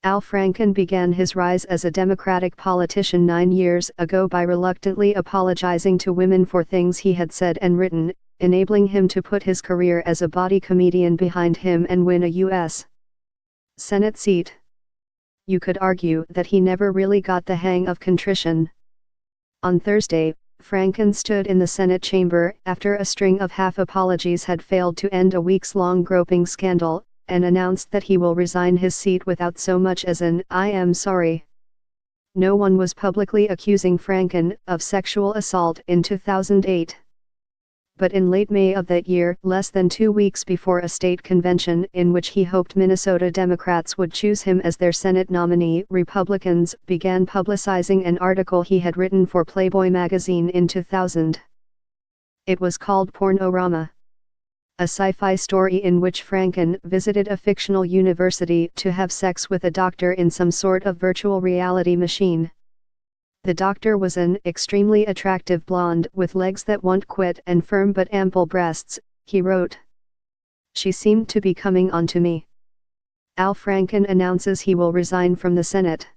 Al Franken began his rise as a Democratic politician 9 years ago by reluctantly apologizing to women for things he had said and written, enabling him to put his career as a body comedian behind him and win a U.S. Senate seat. You could argue that he never really got the hang of contrition. On Thursday, Franken stood in the Senate chamber after a string of half-apologies had failed to end a weeks-long groping scandal, and announced that he will resign his seat without so much as an "I am sorry." No one was publicly accusing Franken of sexual assault in 2008. But in late May of that year, less than 2 weeks before a state convention in which he hoped Minnesota Democrats would choose him as their Senate nominee, Republicans began publicizing an article he had written for Playboy magazine in 2000. It was called Pornorama, a sci-fi story in which Franken visited a fictional university to have sex with a doctor in some sort of virtual reality machine. The doctor was an extremely attractive blonde with legs that won't quit and firm but ample breasts, he wrote. She seemed to be coming onto me. Al Franken announces he will resign from the Senate.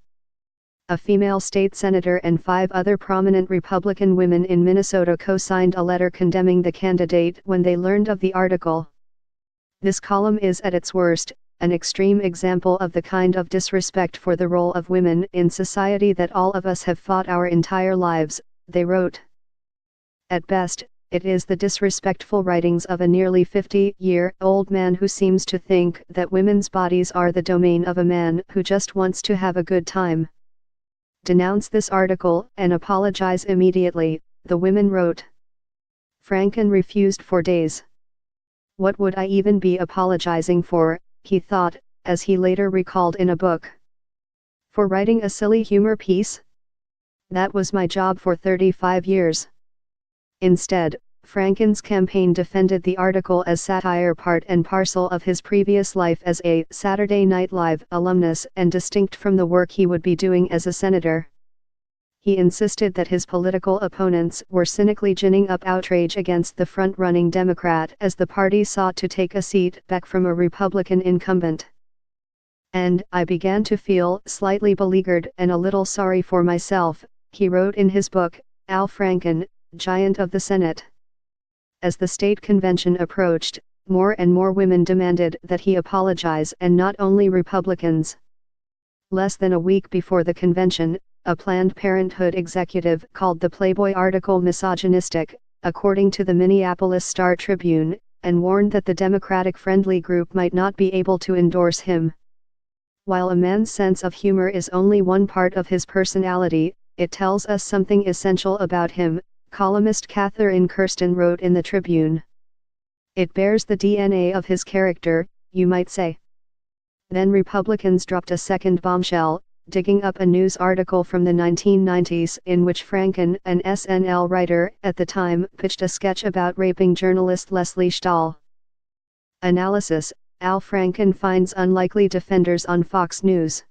A female state senator and 5 other prominent Republican women in Minnesota co-signed a letter condemning the candidate when they learned of the article. This column is at its worst, an extreme example of the kind of disrespect for the role of women in society that all of us have fought our entire lives, they wrote. At best, it is the disrespectful writings of a nearly 50-year-old man who seems to think that women's bodies are the domain of a man who just wants to have a good time. Denounce this article and apologize immediately, the women wrote. Franken refused for days. What would I even be apologizing for, he thought, as he later recalled in a book. For writing a silly humor piece? That was my job for 35 years. Instead, Franken's campaign defended the article as satire part and parcel of his previous life as a Saturday Night Live alumnus and distinct from the work he would be doing as a senator. He insisted that his political opponents were cynically ginning up outrage against the front-running Democrat as the party sought to take a seat back from a Republican incumbent. And I began to feel slightly beleaguered and a little sorry for myself, he wrote in his book, Al Franken, Giant of the Senate. As the state convention approached, more and more women demanded that he apologize, and not only Republicans. Less than a week before the convention, a Planned Parenthood executive called the Playboy article misogynistic, according to the Minneapolis Star-Tribune, and warned that the Democratic-friendly group might not be able to endorse him. While a man's sense of humor is only one part of his personality, it tells us something essential about him, columnist Catherine Kirsten wrote in the Tribune. It bears the DNA of his character, you might say. Then Republicans dropped a second bombshell, digging up a news article from the 1990s in which Franken, an SNL writer at the time, pitched a sketch about raping journalist Leslie Stahl. Analysis: Al Franken finds unlikely defenders on Fox News.